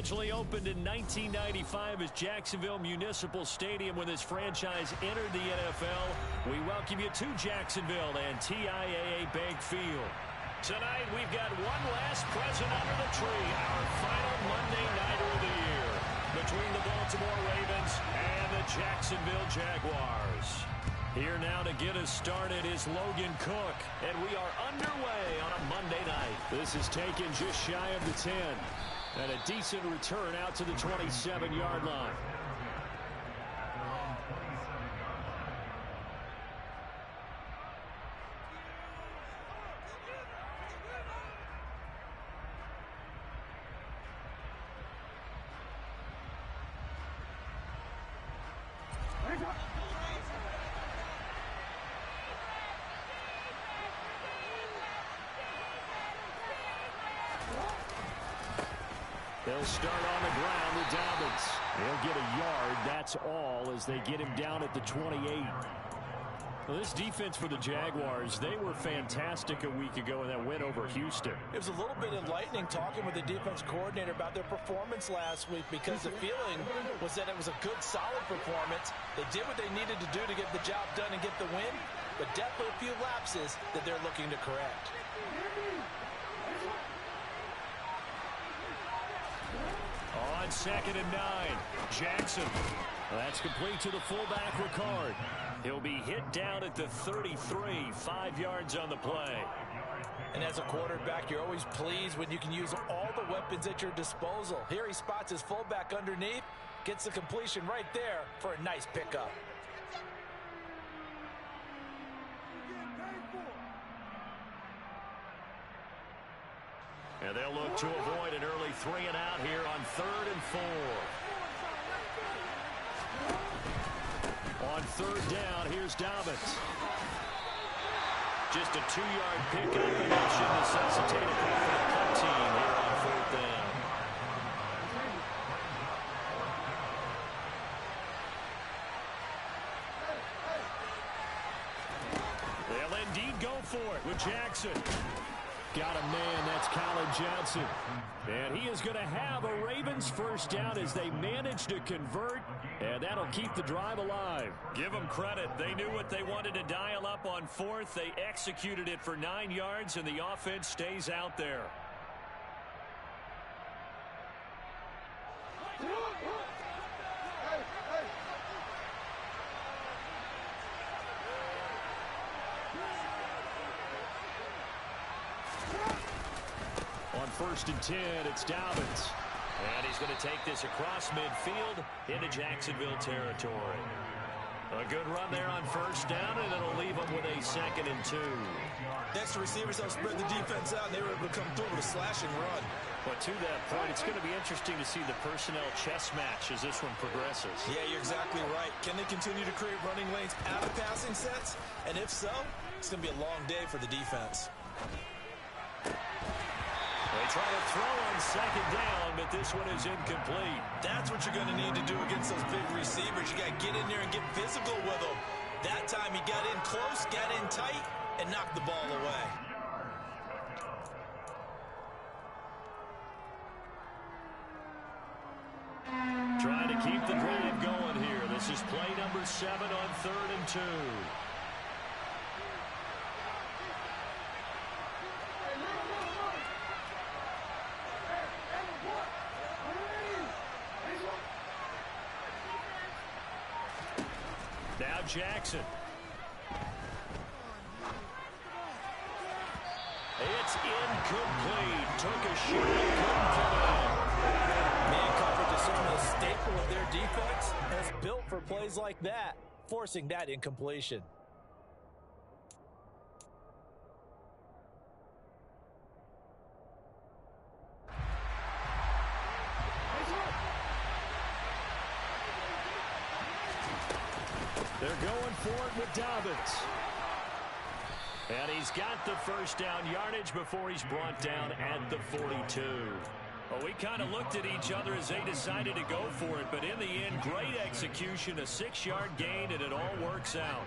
Originally opened in 1995 as Jacksonville Municipal Stadium when this franchise entered the NFL. We welcome you to Jacksonville and TIAA Bank Field. Tonight we've got one last present under the tree, our final Monday nighter of the year between the Baltimore Ravens and the Jacksonville Jaguars. Here now to get us started is Logan Cook, and we are underway on a Monday night. This is taken just shy of the 10, and a decent return out to the 27-yard line. They'll start on the ground with Dobbins. They'll get a yard, that's all, as they get him down at the 28. Well, this defense for the Jaguars, they were fantastic a week ago in that win over Houston. It was a little bit enlightening talking with the defense coordinator about their performance last week, because the feeling was that it was a good, solid performance. They did what they needed to do to get the job done and get the win, but definitely a few lapses that they're looking to correct. On 2nd and 9, Jackson. That's complete to the fullback, Ricard. He'll be hit down at the 33, 5 yards on the play. And as a quarterback, you're always pleased when you can use all the weapons at your disposal. Here he spots his fullback underneath, gets the completion right there for a nice pickup. And they'll look to avoid an early 3 and out here on 3rd and 4. On 3rd down, here's Dobbins. Just a 2-yard pickup, and that should necessitate a call for the punt team here on 4th down. They'll indeed go for it with Jackson. Got a man, that's Colin Johnson. And he is going to have a Ravens first down as they manage to convert, and that'll keep the drive alive. Give them credit. They knew what they wanted to dial up on 4th. They executed it for 9 yards, and the offense stays out there. On 1st and 10, it's Dobbins. And he's going to take this across midfield into Jacksonville territory. A good run there on 1st down, and it'll leave them with a 2nd and 2. Next, the receivers have spread the defense out, and they were able to come through with a slashing run. But to that point, it's going to be interesting to see the personnel chess match as this one progresses. Yeah, you're exactly right. Can they continue to create running lanes out of passing sets? And if so, it's going to be a long day for the defense. They try to throw on 2nd down, but this one is incomplete. That's what you're going to need to do against those big receivers. You got to get in there and get physical with them. That time he got in close, got in tight, and knocked the ball away. Trying to keep the drive going here. This is play number 7 on 3rd and 2. Now Jackson. It's incomplete. Took a shot. Couldn't find. Man coverage is certainly a staple of their defense. And it's built for plays like that, forcing that incompletion. They're going for it with Dobbins. And he's got the first down yardage before he's brought down at the 42. Well, we kind of looked at each other as they decided to go for it, but in the end, great execution, a 6-yard gain, and it all works out.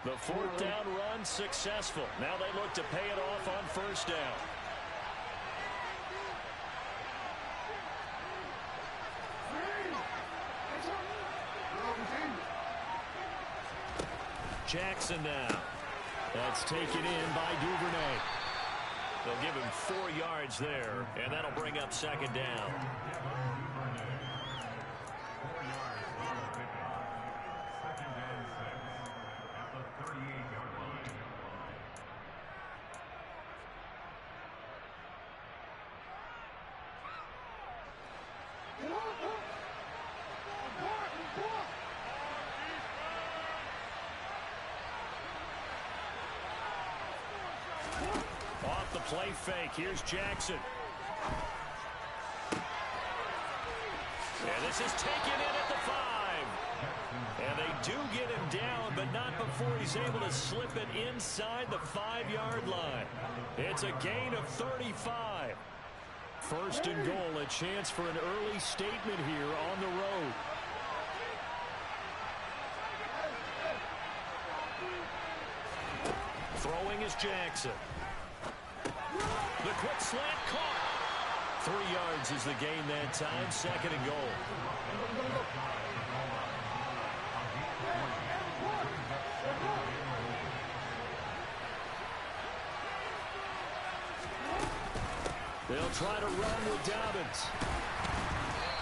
The fourth down run successful. Now they look to pay it off on first down. Jackson now. That's taken in by Duvernay. They'll give him 4 yards there, and that'll bring up second down. Off the play fake, here's Jackson. And this is taken in at the 5. And they do get him down, but not before he's able to slip it inside the 5-yard line. It's a gain of 35. First and goal, a chance for an early statement here on the road. Throwing is Jackson. The quick slant caught. 3 yards is the gain that time. Second and goal. They'll try to run with Dobbins.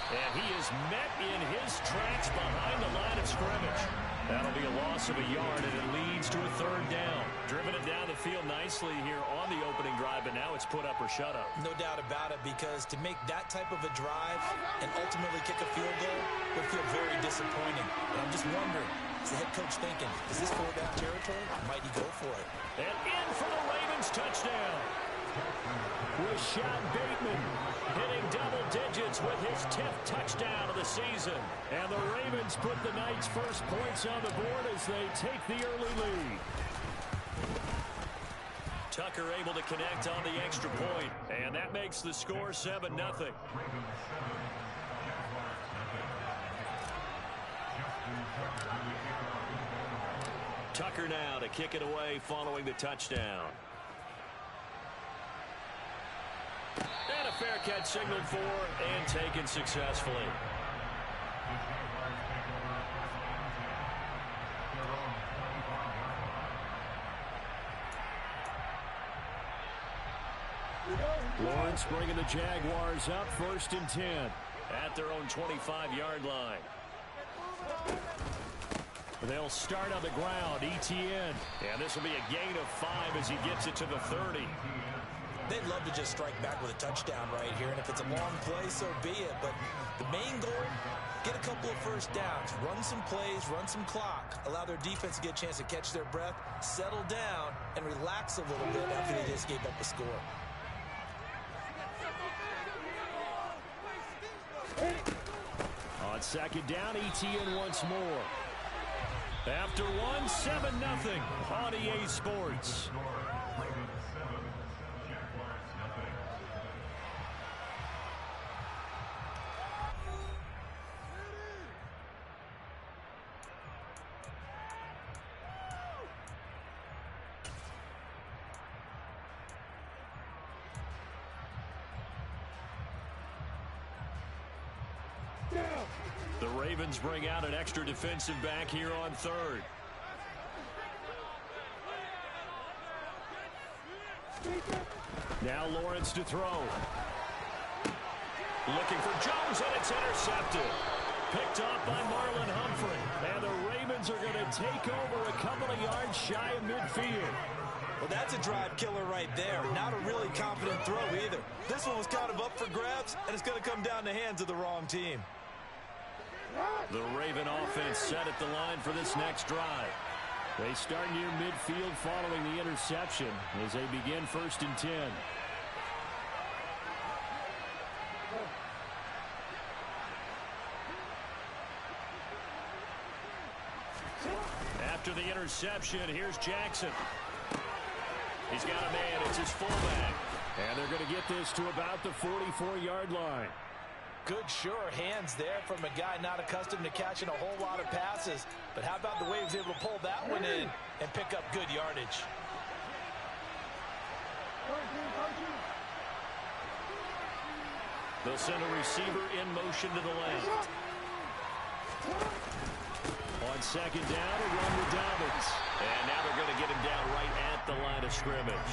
And he is met in his tracks behind the line of scrimmage. That'll be a loss of a yard, and it leads to a third down. Driven it down the field nicely here on the opening drive, but now it's put up or shut up. No doubt about it, because to make that type of a drive and ultimately kick a field goal would feel very disappointing. And I'm just wondering, is the head coach thinking, is this 4-down territory? Might he go for it? And in for the Ravens touchdown. Rashad Bateman hitting double digits with his 10th touchdown of the season. And the Ravens put the Knights' first points on the board as they take the early lead. Tucker able to connect on the extra point, and that makes the score 7-0. Tucker now to kick it away following the touchdown. And a fair catch signaled for and taken successfully. Lawrence bringing the Jaguars up 1st and 10 at their own 25-yard line. They'll start on the ground. ETN. And this will be a gain of 5 as he gets it to the 30. They'd love to just strike back with a touchdown right here, and if it's a long play, so be it. But the main goal, get a couple of first downs, run some plays, run some clock, allow their defense to get a chance to catch their breath, settle down, and relax a little bit after they just gave up a score. On second down, ETN once more. After one, 7-0 on EA Sports. The Ravens bring out an extra defensive back here on third. Now Lawrence to throw. Looking for Jones, and it's intercepted. Picked off by Marlon Humphrey. And the Ravens are going to take over a couple of yards shy of midfield. Well, that's a drive killer right there. Not a really confident throw either. This one was kind of up for grabs, and it's going to come down the hands of the wrong team. The Raven offense set at the line for this next drive. They start near midfield following the interception as they begin 1st and 10. After the interception, here's Jackson. He's got a man. It's his fullback. And they're going to get this to about the 44-yard line. Good, sure hands there from a guy not accustomed to catching a whole lot of passes. But how about the way he was able to pull that one in and pick up good yardage? They'll send a receiver in motion to the left. On second down, a run with Dobbins. And now they're going to get him down right at the line of scrimmage.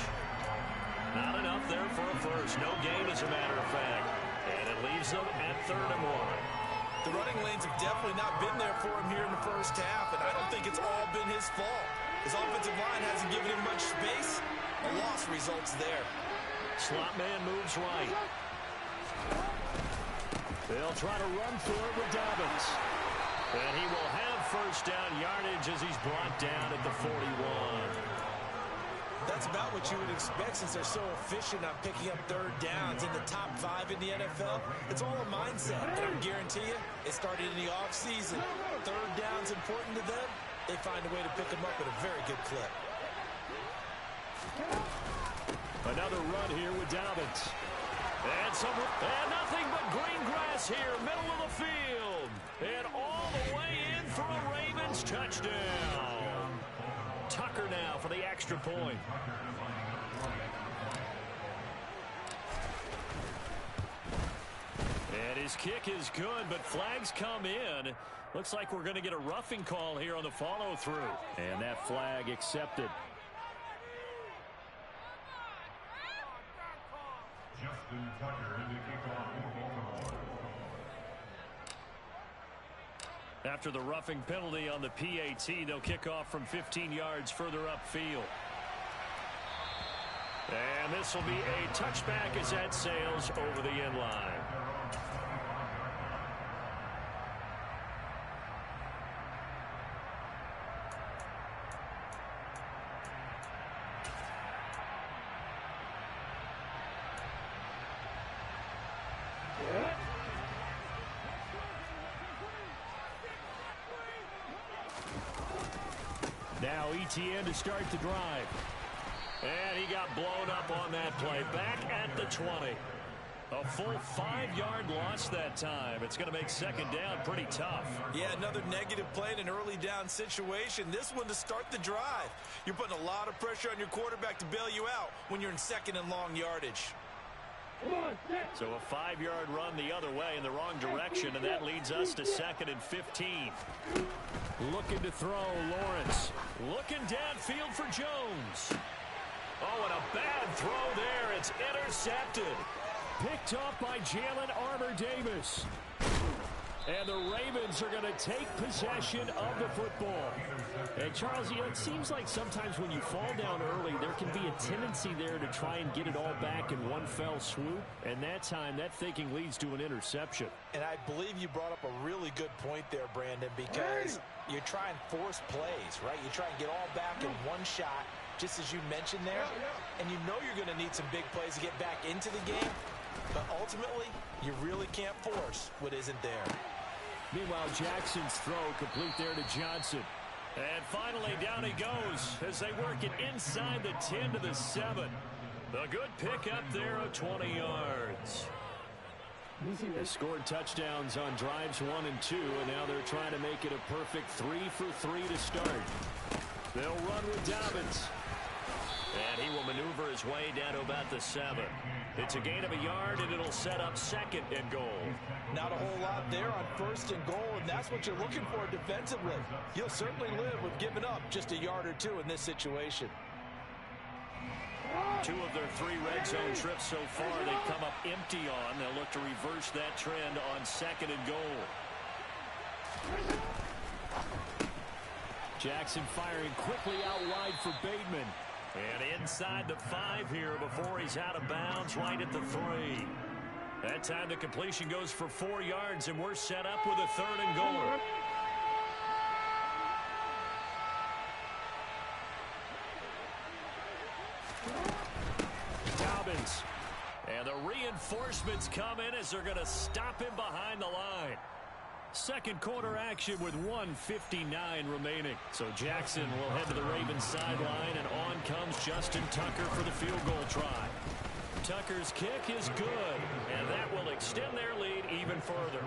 Not enough there for a first. No gain, as a matter of fact. And it leaves them at 3rd and 1. The running lanes have definitely not been there for him here in the first half, and I don't think it's all been his fault. His offensive line hasn't given him much space. A loss results there. Slot man moves right. They'll try to run for it with Dobbins. And he will have first down yardage as he's brought down at the 41. That's about what you would expect since they're so efficient on picking up 3rd downs in the top 5 in the NFL. It's all a mindset, and I guarantee you it started in the offseason. 3rd down's important to them. They find a way to pick them up at a very good clip. Another run here with Dobbins. And nothing but green grass here, middle of the field. And all the way in for a Ravens touchdown. Tucker now for the extra point. And his kick is good, but flags come in. Looks like we're going to get a roughing call here on the follow-through. And that flag accepted. Justin Tucker in the kickoff for Baltimore. After the roughing penalty on the PAT, they'll kick off from 15 yards further upfield. And this will be a touchback as that sails over the end line. Now ETN to start the drive. And he got blown up on that play. Back at the 20. A full 5-yard loss that time. It's going to make second down pretty tough. Yeah, another negative play in an early down situation. This one to start the drive. You're putting a lot of pressure on your quarterback to bail you out when you're in second and long yardage. So a 5-yard run the other way in the wrong direction, and that leads us to 2nd and 15. Looking to throw, Lawrence. Looking downfield for Jones. Oh, and a bad throw there. It's intercepted. Picked off by Jalen Armour-Davis. And the Ravens are going to take possession of the football. And Charles, you know, it seems like sometimes when you fall down early, there can be a tendency there to try and get it all back in one fell swoop. And that time, that thinking leads to an interception. And I believe you brought up a really good point there, Brandon, because you try and force plays, right? You try and get all back in one shot, just as you mentioned there. And you know you're going to need some big plays to get back into the game. But ultimately, you really can't force what isn't there. Meanwhile, Jackson's throw complete there to Johnson. And finally, down he goes as they work it inside the 10 to the 7. A good pick up there of 20 yards. They scored touchdowns on drives 1 and 2, and now they're trying to make it a perfect 3 for 3 to start. They'll run with Dobbins. And he will maneuver his way down to about the 7. It's a gain of a yard, and it'll set up 2nd and goal. Not a whole lot there on 1st and goal, and that's what you're looking for defensively. You'll certainly live with giving up just a yard or 2 in this situation. 2 of their 3 red zone trips so far they've come up empty on. They'll look to reverse that trend on 2nd and goal. Jackson firing quickly out wide for Bateman. And inside the 5 here before he's out of bounds right at the 3. That time the completion goes for 4 yards, and we're set up with a 3rd and goal. Dobbins. And the reinforcements come in as they're going to stop him behind the line. Second quarter action with 1:59 remaining. So Jackson will head to the Ravens sideline, and on comes Justin Tucker for the field goal try. Tucker's kick is good, and that will extend their lead even further.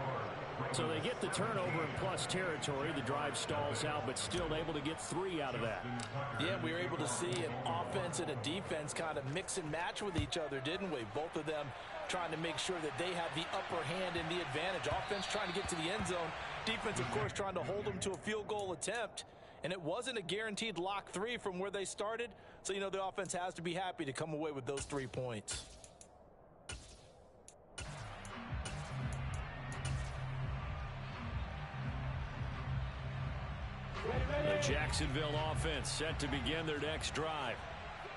So they get the turnover in plus territory. The drive stalls out, but still able to get 3 out of that. Yeah, we were able to see an offense and a defense kind of mix and match with each other, didn't we? Both of them trying to make sure that they have the upper hand and the advantage. Offense trying to get to the end zone. Defense, of course, trying to hold them to a field goal attempt. And it wasn't a guaranteed lock 3 from where they started. So, you know, the offense has to be happy to come away with those 3 points. The Jacksonville offense set to begin their next drive.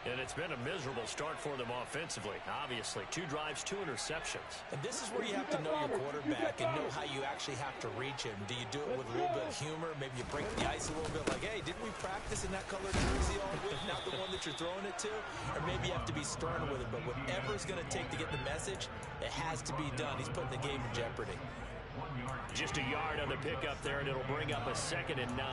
And it's been a miserable start for them offensively. Obviously, 2 drives, 2 interceptions. And this is where you have to know your quarterback and know how you actually have to reach him. Do you do it with a little bit of humor? Maybe you break the ice a little bit like, hey, didn't we practice in that colored jersey all week? Not the one that you're throwing it to? Or maybe you have to be stern with it. But whatever it's going to take to get the message, it has to be done. He's putting the game in jeopardy. Just a yard on the pickup there, and it'll bring up a 2nd and 9.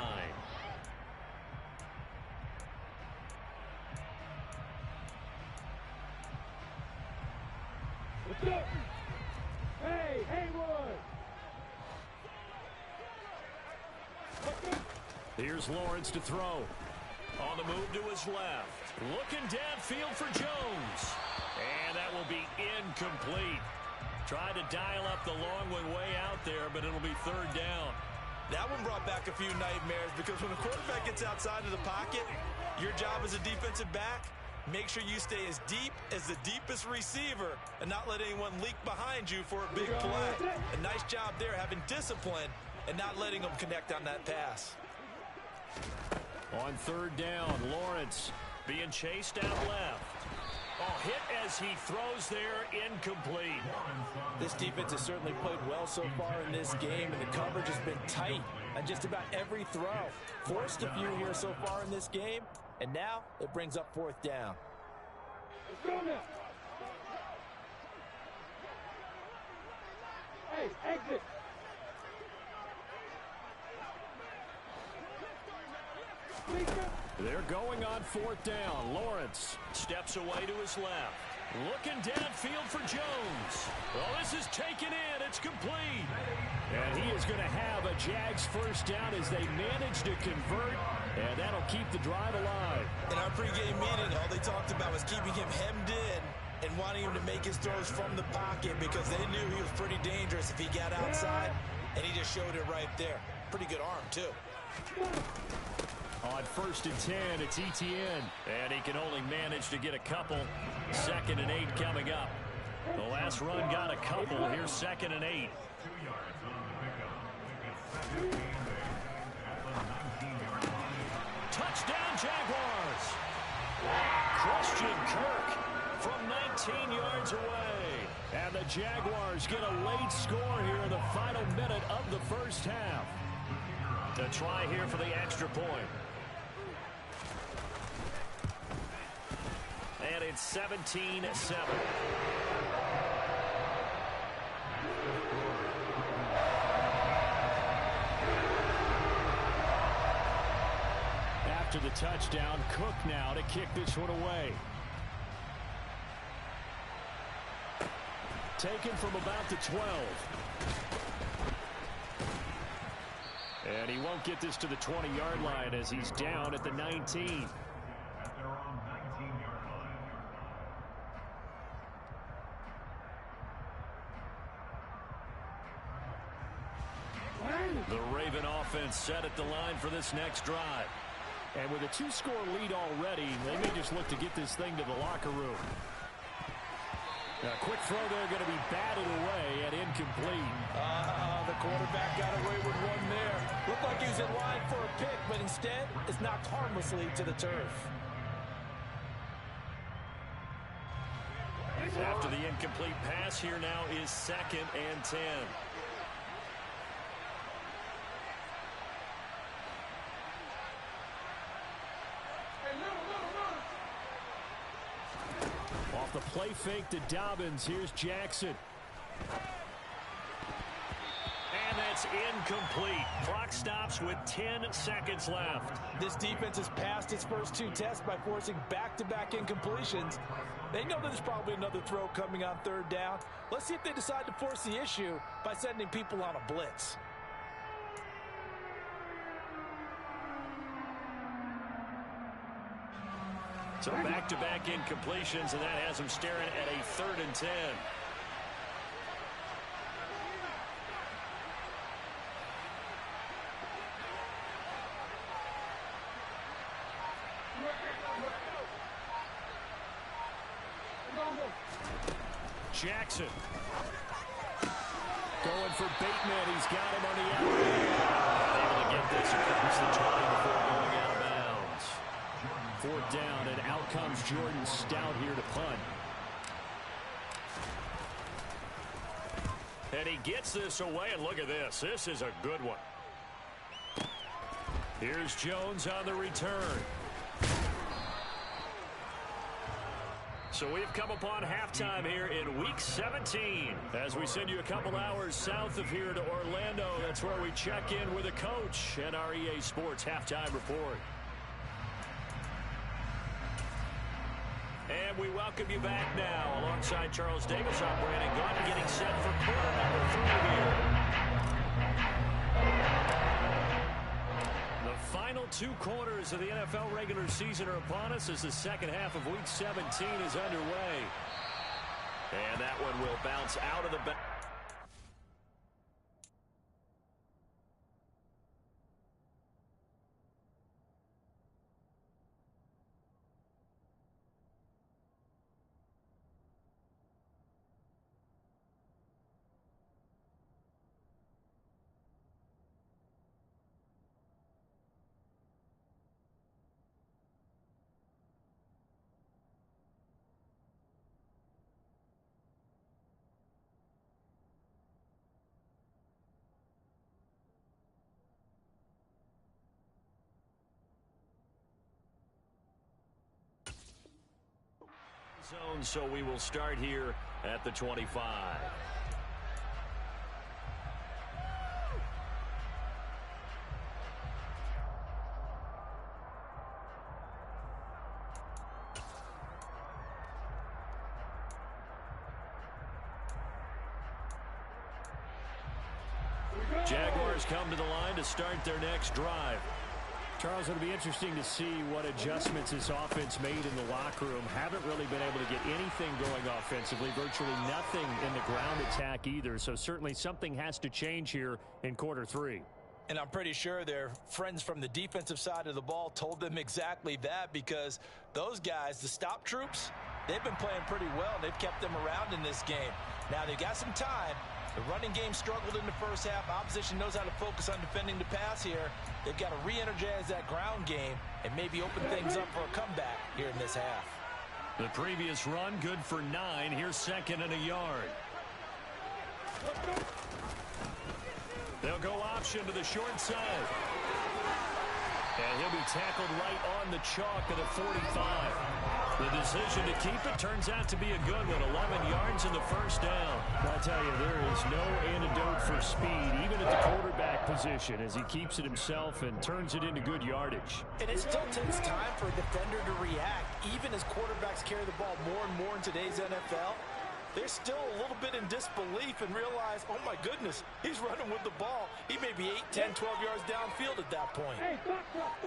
Hey, Haywood! Here's Lawrence to throw. On the move to his left. Looking downfield for Jones. And that will be incomplete. Tried to dial up the long one way out there, but it'll be 3rd down. That one brought back a few nightmares because when a quarterback gets outside of the pocket, your job as a defensive back, make sure you stay as deep as the deepest receiver and not let anyone leak behind you for a big play. A nice job there having discipline and not letting them connect on that pass. On 3rd down, Lawrence being chased out left. Oh, hit as he throws there, incomplete. This defense has certainly played well so far in this game, and the coverage has been tight on just about every throw. Forced a few here so far in this game, and now it brings up 4th down. Let's go now. Hey, exit. They're going on 4th down. Lawrence steps away to his left. Looking downfield for Jones. Well, this is taken in. It's complete. And he is going to have a Jags 1st down as they manage to convert. And that'll keep the drive alive. In our pregame meeting, all they talked about was keeping him hemmed in and wanting him to make his throws from the pocket because they knew he was pretty dangerous if he got outside, and he just showed it right there. Pretty good arm, too. On 1st and 10, it's Etienne. And he can only manage to get a couple. 2nd and 8 coming up. The last run got a couple. Here's 2nd and 8. 2 yards on the pickup. At the 19-yard line. Touchdown, Jaguars. Christian Kirk from 19 yards away. And the Jaguars get a late score here in the final minute of the 1st half. To try here for the extra point. And it's 17-7. After the touchdown, Cook now to kick this one away. Taken from about the 12. And he won't get this to the 20-yard line as he's down at the 19. At their own 19-yard line. The Raven offense set at the line for this next drive. And with a 2-score lead already, they may just look to get this thing to the locker room. A quick throw there going to be batted away and incomplete. The quarterback got away with one there. Looked like he was in line for a pick, but instead it's knocked harmlessly to the turf. After the incomplete pass, here now is 2nd and 10. Off the play fake to Dobbins. Here's Jackson. And that's That's incomplete. Clock stops with 10 seconds left. This defense has passed its first 2 tests by forcing back-to-back incompletions. They know that there's probably another throw coming on 3rd down. Let's see if they decide to force the issue by sending people on a blitz. So back-to-back incompletions, and that has them staring at a 3rd and 10. Jackson going for Bateman. He's got him on the outside. Able to get this across the 20 before going out of bounds. 4th down, and out comes Jordan Stout here to punt. And he gets this away, and look at this. This is a good one. Here's Jones on the return. So we've come upon halftime here in Week 17. As we send you a couple hours south of here to Orlando, that's where we check in with a coach and our EA Sports Halftime Report. And we welcome you back now. Alongside Charles Davis, I'm Brandon Gaunt, getting set for quarter number 3 here. The final 2 quarters of the NFL regular season are upon us as the second half of Week 17 is underway. And that one will bounce out of the back. Zone, so we will start here at the 25. Jaguars come to the line to start their next drive. Charles, it'll be interesting to see what adjustments this offense made in the locker room. Haven't really been able to get anything going offensively, virtually nothing in the ground attack either. So certainly something has to change here in quarter 3. And I'm pretty sure their friends from the defensive side of the ball told them exactly that, because those guys, the stop troops, they've been playing pretty well. They've kept them around in this game. Now they've got some time. The running game struggled in the first half. Opposition knows how to focus on defending the pass here. They've got to re-energize that ground game and maybe open things up for a comeback here in this half. The previous run, good for 9. Here's 2nd and a yard. They'll go option to the short side. And he'll be tackled right on the chalk at the 45. The decision to keep it turns out to be a good one. 11 yards in the first down. I'll tell you, there is no antidote for speed, even at the quarterback position, as he keeps it himself and turns it into good yardage. And it still takes time for a defender to react. Even as quarterbacks carry the ball more and more in today's NFL, they're still a little bit in disbelief and realize, oh my goodness, he's running with the ball. He may be 8, 10, 12 yards downfield at that point. Hey, stop.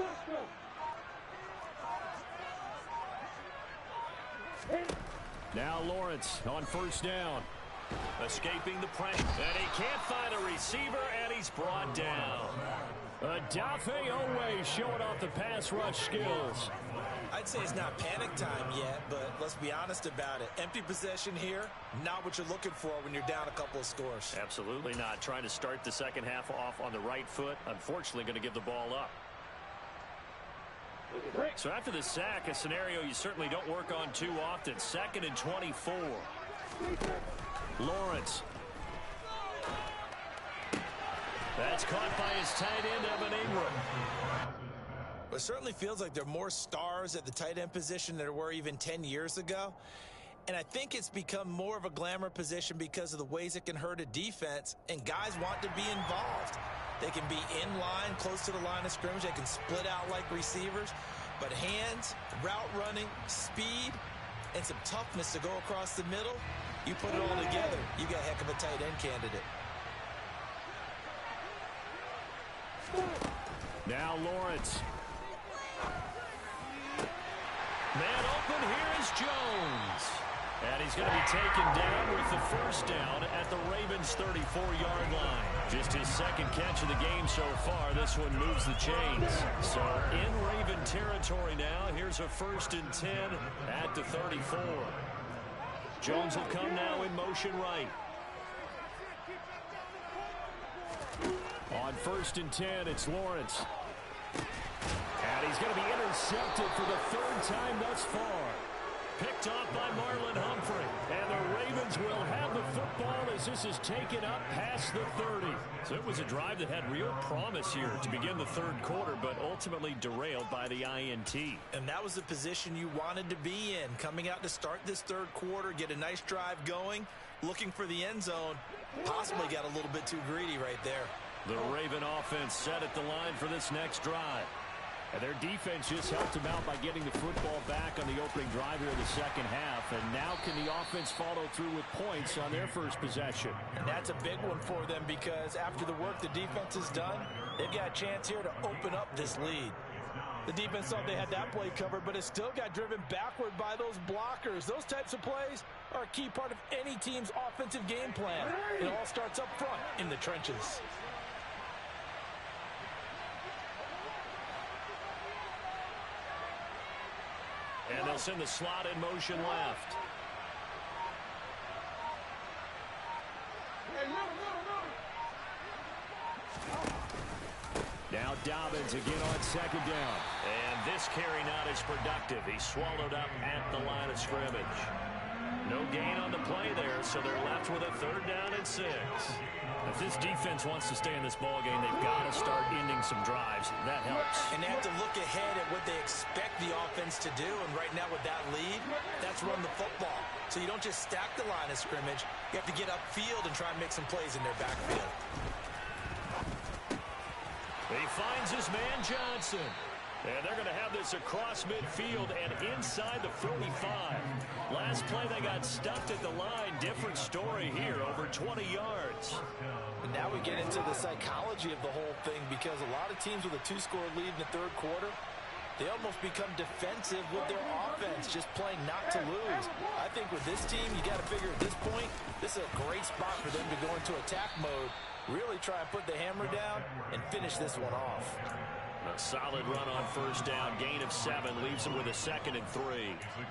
Now Lawrence on first down. Escaping the pressure. And he can't find a receiver, and he's brought down. Adafe Owe showing off the pass rush skills. I'd say it's not panic time yet, but let's be honest about it. Empty possession here, not what you're looking for when you're down a couple of scores. Absolutely not. Trying to start the second half off on the right foot. Unfortunately, going to give the ball up. So after the sack, a scenario you certainly don't work on too often. 2nd and 24. Lawrence. That's caught by his tight end, Evan Ingram. It certainly feels like there are more stars at the tight end position than there were even 10 years ago. And I think it's become more of a glamour position because of the ways it can hurt a defense, and guys want to be involved. They can be in line, close to the line of scrimmage. They can split out like receivers. But hands, route running, speed, and some toughness to go across the middle, you put it all together, you got a heck of a tight end candidate. Now Lawrence. Man open, here is Jones. And he's going to be taken down with the first down at the Ravens' 34-yard line. Just his second catch of the game so far. This one moves the chains. So in Raven territory now. Here's a 1st and 10 at the 34. Jones will come now in motion right. On 1st and 10, it's Lawrence. And he's going to be intercepted for the 3rd time thus far. Picked off by Marlon Humphrey. And the Ravens will have the football as this is taken up past the 30. So it was a drive that had real promise here to begin the 3rd quarter, but ultimately derailed by the INT. And that was the position you wanted to be in. Coming out to start this 3rd quarter, get a nice drive going, looking for the end zone. Possibly got a little bit too greedy right there. The Raven offense set at the line for this next drive. And their defense just helped them out by getting the football back on the opening drive here in the 2nd half. And now can the offense follow through with points on their first possession? And that's a big one for them because after the work the defense has done, they've got a chance here to open up this lead. The defense thought they had that play covered, but it still got driven backward by those blockers. Those types of plays are a key part of any team's offensive game plan. It all starts up front in the trenches. And they'll send the slot in motion left. Now Dobbins again on 2nd down. And this carry not as productive. He's swallowed up at the line of scrimmage. No gain on the play there, so they're left with a 3rd down and 6. If this defense wants to stay in this ballgame, they've got to start ending some drives. That helps. And they have to look ahead at what they expect the offense to do. And right now with that lead, that's run the football. So you don't just stack the line of scrimmage. You have to get upfield and try and make some plays in their backfield. He finds his man Johnson. And they're going to have this across midfield and inside the 45. Last play they got stuffed at the line. Different story here, over 20 yards. And now we get into the psychology of the whole thing because a lot of teams with a 2-score lead in the 3rd quarter, they almost become defensive with their offense, just playing not to lose. I think with this team, you got to figure at this point, this is a great spot for them to go into attack mode, really try and put the hammer down and finish this one off. A solid run on 1st down. Gain of 7 leaves them with a 2nd and 3.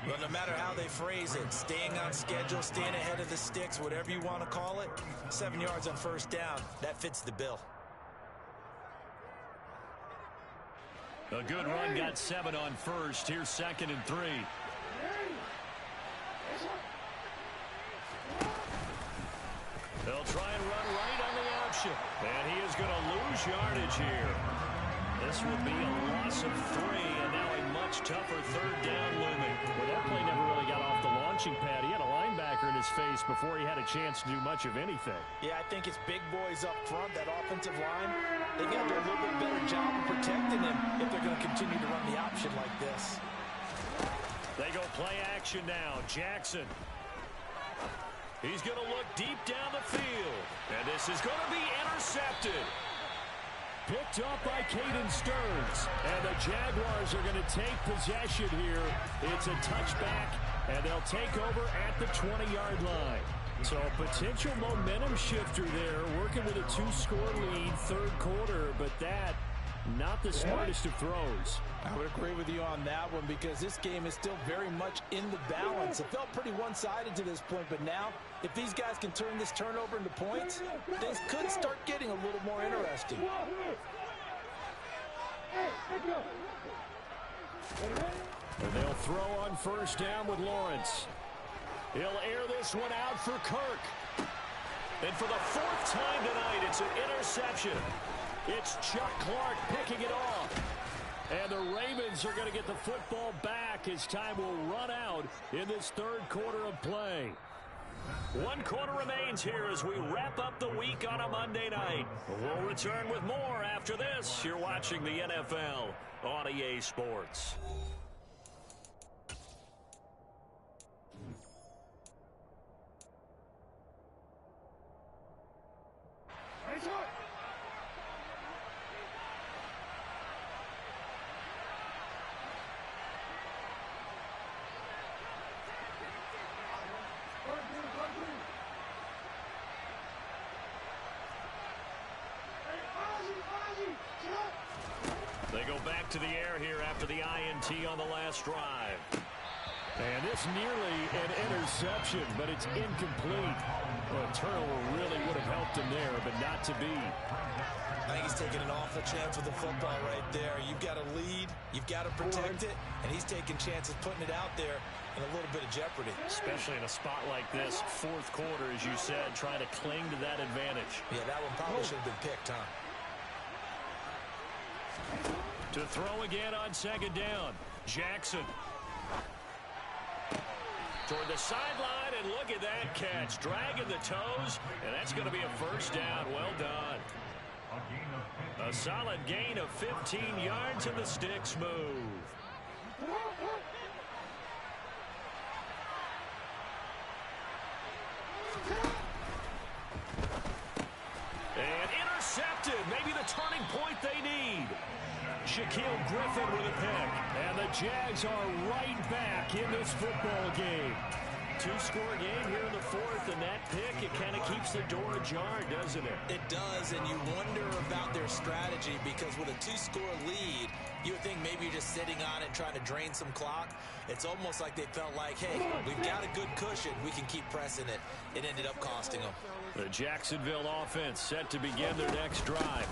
But no matter how they phrase it, staying on schedule, staying ahead of the sticks, whatever you want to call it, 7 yards on 1st down, that fits the bill. A good run, got 7 on 1st. Here's 2nd and 3. They'll try and run right on the option. And he is going to lose yardage here. This will be a loss of 3, and now a much tougher 3rd down looming. Well, that play never really got off the launching pad. He had a linebacker in his face before he had a chance to do much of anything. Yeah, I think it's big boys up front, that offensive line. They've got to do a little bit better job of protecting him if they're going to continue to run the option like this. They go play action now. Jackson. He's going to look deep down the field. And this is going to be intercepted. Picked up by Caden Stearns. And the Jaguars are going to take possession here. It's a touchback, and they'll take over at the 20-yard line. So a potential momentum shifter there, working with a 2-score lead, 3rd quarter, but that, not the smartest of throws. I would agree with you on that one because this game is still very much in the balance. It felt pretty one-sided to this point, but now, if these guys can turn this turnover into points, things could start getting a little more interesting. And they'll throw on 1st down with Lawrence. He'll air this one out for Kirk. And for the 4th time tonight, it's an interception. It's Chuck Clark picking it off. And the Ravens are going to get the football back clock as time will run out in this third quarter of play. One quarter remains here as we wrap up the week on a Monday night. We'll return with more after this. You're watching the NFL on EA Sports. They go back to the air here after the INT on the last drive. And this nearly an interception, but it's incomplete. Well, a turnover really would have helped him there, but not to be. I think he's taking an awful chance with the football right there. You've got to lead, you've got to protect it, and he's taking chances putting it out there in a little bit of jeopardy. Especially in a spot like this, fourth quarter, as you said, trying to cling to that advantage. Yeah, that one probably should have been picked, huh? To throw again on second down, Jackson. Toward the sideline, and look at that catch. Dragging the toes, and that's going to be a first down. Well done. A solid gain of 15 yards, and the sticks move. And intercepted. Maybe the turning point they need. Shaquille Griffin with a pick. And the Jags are right back in this football game. Two-score game here in the fourth, and that pick, it kind of keeps the door ajar, doesn't it? It does, and you wonder about their strategy because with a two-score lead, you would think maybe you're just sitting on it and trying to drain some clock. It's almost like they felt like, hey, we've got a good cushion. We can keep pressing it. It ended up costing them. The Jacksonville offense set to begin their next drive.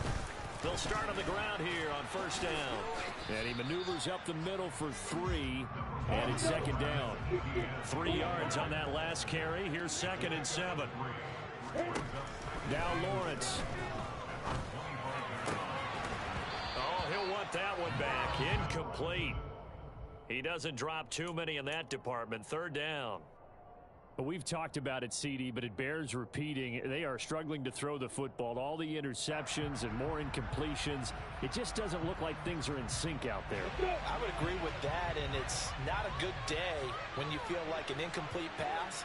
They'll start on the ground here on first down. And he maneuvers up the middle for 3, and it's second down. 3 yards on that last carry. Here's 2nd and 7. Now Lawrence. Oh, he'll want that one back. Incomplete. He doesn't drop too many in that department. 3rd down. We've talked about it, CD, but it bears repeating. They are struggling to throw the football. All the interceptions and more incompletions. It just doesn't look like things are in sync out there. I would agree with that, and it's not a good day when you feel like an incomplete pass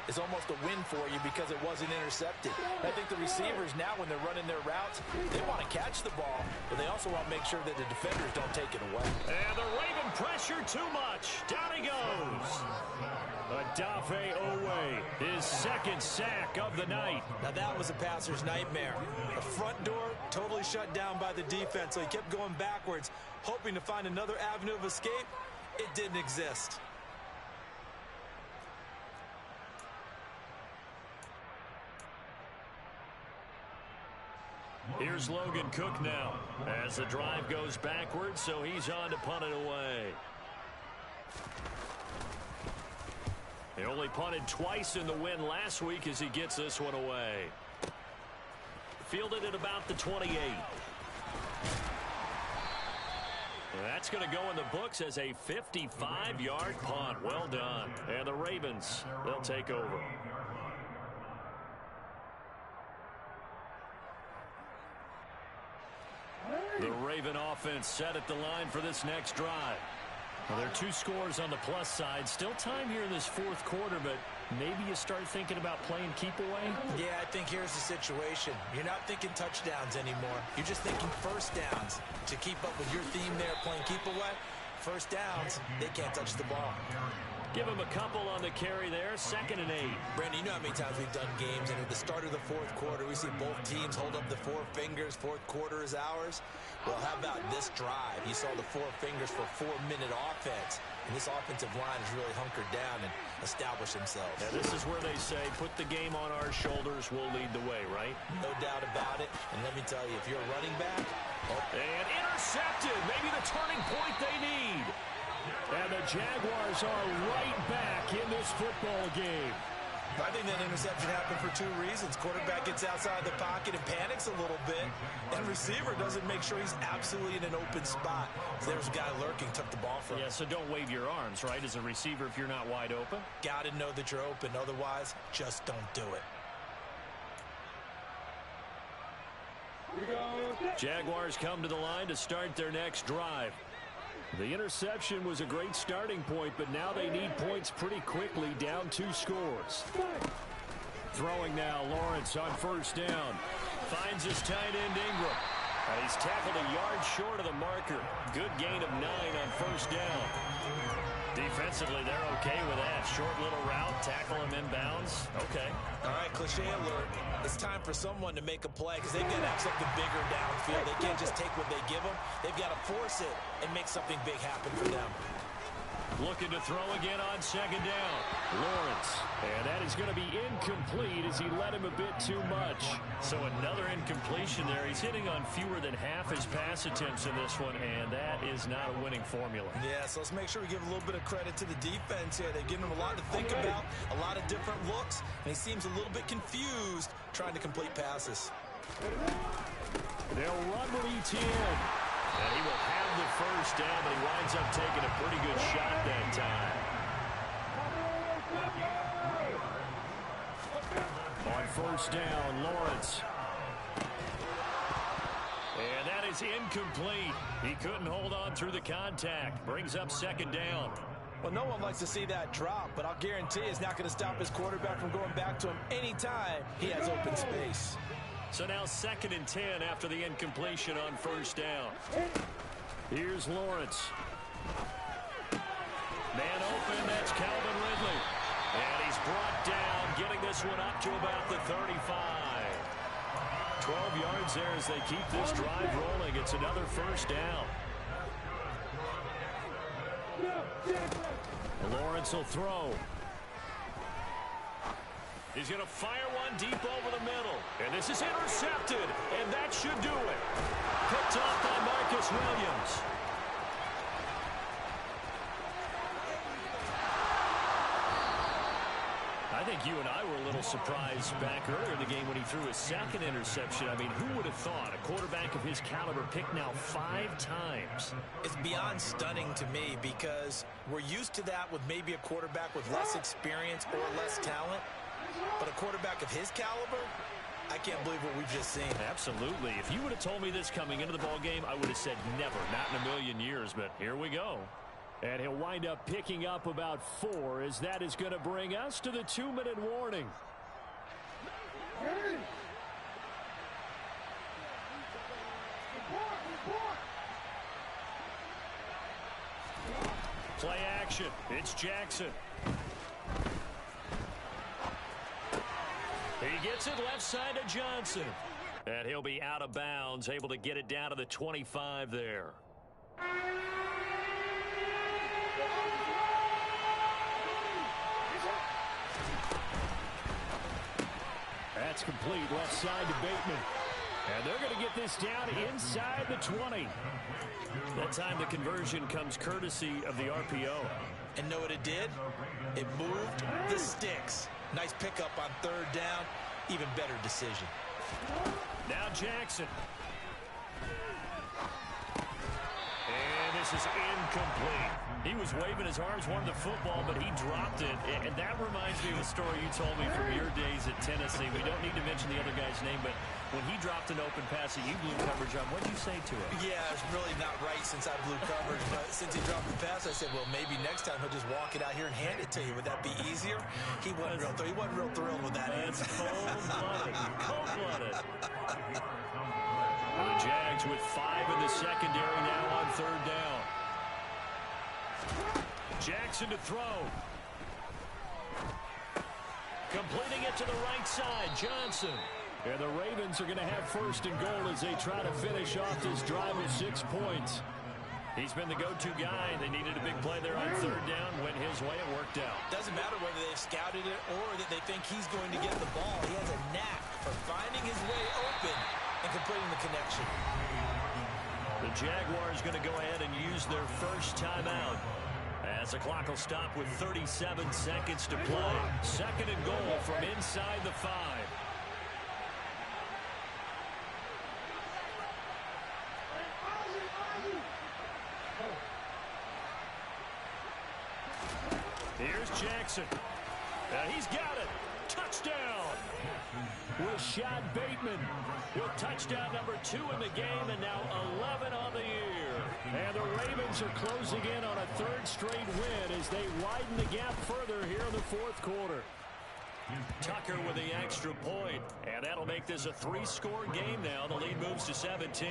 is almost a win for you because it wasn't intercepted. I think the receivers now, when they're running their routes, they want to catch the ball, but they also want to make sure that the defenders don't take it away. And the Raven pressure too much. Down he goes. Adafe Owe, his 2nd sack of the night. Now that was a passer's nightmare. The front door totally shut down by the defense, so he kept going backwards, hoping to find another avenue of escape. It didn't exist. Here's Logan Cook now as the drive goes backwards, so he's on to punt it away. He only punted twice in the win last week as he gets this one away. Fielded at about the 28. That's going to go in the books as a 55-yard punt. Well done. And the Ravens, they'll take over. The Raven offense set at the line for this next drive. Well, there are 2 scores on the plus side. Still time here in this fourth quarter, but maybe you start thinking about playing keep away? Yeah, I think here's the situation. You're not thinking touchdowns anymore. You're just thinking first downs. To keep up with your theme there, playing keep away, first downs, they can't touch the ball. Give him a couple on the carry there. 2nd and 8. Brandon, you know how many times we've done games, and at the start of the fourth quarter, we see both teams hold up the 4 fingers. Fourth quarter is ours. Well, how about this drive? You saw the 4 fingers for 4-minute offense, and this offensive line has really hunkered down and established themselves. Yeah, this is where they say, put the game on our shoulders, we'll lead the way, right? No doubt about it. And let me tell you, if you're a running back... And intercepted. Maybe the turning point they need. And the Jaguars are right back in this football game. I think that interception happened for two reasons. Quarterback gets outside the pocket and panics a little bit, and receiver doesn't make sure he's absolutely in an open spot. So there's a guy lurking, took the ball from him. Yeah, so don't wave your arms, right, as a receiver if you're not wide open. Got to know that you're open. Otherwise, just don't do it. Jaguars come to the line to start their next drive. The interception was a great starting point, but now they need points pretty quickly, down 2 scores. Throwing now, Lawrence on first down. Finds his tight end, Ingram. And he's tackled a yard short of the marker. Good gain of 9 on first down. Defensively, they're okay with that. Short little route, tackle him inbounds. Okay. All right, cliche alert. It's time for someone to make a play because they've got to have something bigger downfield. They can't just take what they give them. They've got to force it and make something big happen for them. Looking to throw again on second down. Lawrence. And that is going to be incomplete as he led him a bit too much. So another incompletion there. He's hitting on fewer than half his pass attempts in this one, and that is not a winning formula. Yeah, so let's make sure we give a little bit of credit to the defense here. They've given him a lot to think about, a lot of different looks, and he seems a little bit confused trying to complete passes. They'll run with ETN. And he will have the first down, but he winds up taking a pretty good shot that time. On first down, Lawrence. And that is incomplete. He couldn't hold on through the contact. Brings up second down. Well, no one likes to see that drop, but I'll guarantee it's not going to stop his quarterback from going back to him anytime he has open space. So now 2nd and 10 after the incompletion on first down. Here's Lawrence. Man open, that's Calvin Ridley. And he's brought down, getting this one up to about the 35. 12 yards there as they keep this drive rolling. It's another first down. Lawrence will throw. He's going to fire one deep over the middle. And this is intercepted. And that should do it. Picked off by Marcus Williams. I think you and I were a little surprised back earlier in the game when he threw his 2nd interception. I mean, who would have thought a quarterback of his caliber picked now 5 times? It's beyond stunning to me because we're used to that with maybe a quarterback with less experience or less talent. But a quarterback of his caliber, I can't believe what we've just seen. Absolutely. If you would have told me this coming into the ball game, I would have said never, not in a million years. But here we go. And he'll wind up picking up about 4 as that is going to bring us to the 2-minute warning. Play action. It's Jackson. He gets it left side to Johnson. And he'll be out of bounds, able to get it down to the 25 there. That's complete left side to Bateman. And they're going to get this down inside the 20. That time the conversion comes courtesy of the RPO. And know what it did? It moved the sticks. Nice pickup on 3rd down. Even better decision. Now Jackson. And this is incomplete. He was waving his arms, wanted the football, but he dropped it. And that reminds me of a story you told me from your days at Tennessee. We don't need to mention the other guy's name, but when he dropped an open pass that you blew coverage on, what did you say to him? Yeah, it's really not right since I blew coverage, but since he dropped the pass, I said, well, maybe next time he'll just walk it out here and hand it to you. Would that be easier? He wasn't real thrilled with that answer. Cold-blooded. Cold-blooded. The Jags with 5 in the secondary now on 3rd down. Jackson to throw. Completing it to the right side, Johnson. And the Ravens are going to have 1st and goal as they try to finish off this drive with 6 points. He's been the go-to guy. They needed a big play there on 3rd down. Went his way. It worked out. Doesn't matter whether they've scouted it or that they think he's going to get the ball. He has a knack for finding his way open and completing the connection. The Jaguars going to go ahead and use their first timeout As the clock will stop with 37 seconds to play. Second and goal from inside the 5. Here's Jackson. He's got it. Touchdown. Rashad Bateman with touchdown number 2 in the game, and now 11 on the year. And the Ravens are closing in on a 3rd straight win as they widen the gap further here in the 4th quarter. Tucker with the extra point, and that'll make this a 3-score game now. The lead moves to 17.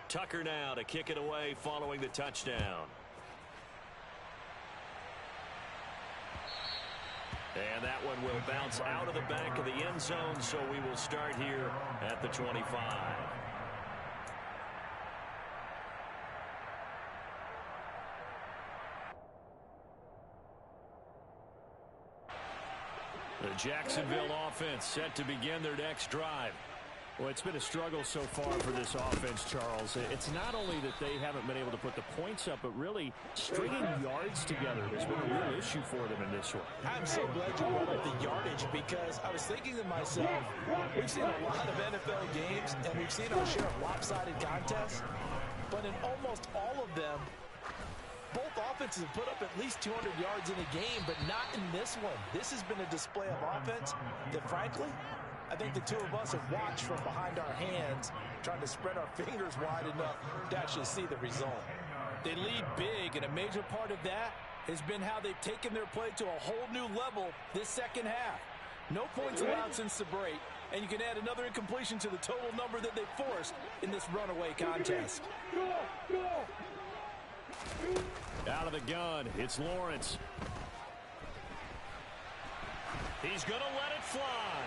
Tucker now to kick it away following the touchdown. And that one will bounce out of the back of the end zone, so we will start here at the 25. The Jacksonville offense set to begin their next drive. Well, it's been a struggle so far for this offense, Charles. It's not only that they haven't been able to put the points up, but really stringing yards together has been a real issue for them in this one. I'm so glad you brought up the yardage, because I was thinking to myself, we've seen a lot of NFL games, and we've seen our share of lopsided contests, but in almost all of them, both offenses have put up at least 200 yards in a game, but not in this one. This has been a display of offense that, frankly, I think the two of us have watched from behind our hands, trying to spread our fingers wide enough to actually see the result. They lead big, and a major part of that has been how they've taken their play to a whole new level this second half. No points allowed since the break, and you can add another incompletion to the total number that they forced in this runaway contest. Out of the gun, it's Lawrence. He's going to let it fly.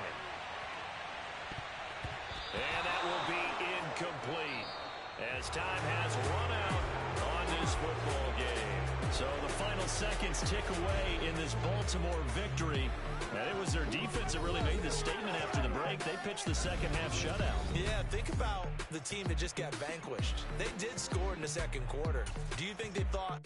And that will be incomplete as time has run out on this football game. So the final seconds tick away in this Baltimore victory. And it was their defense that really made the statement after the break. They pitched the second half shutout. Yeah, think about the team that just got vanquished. They did score in the second quarter. Do you think they thought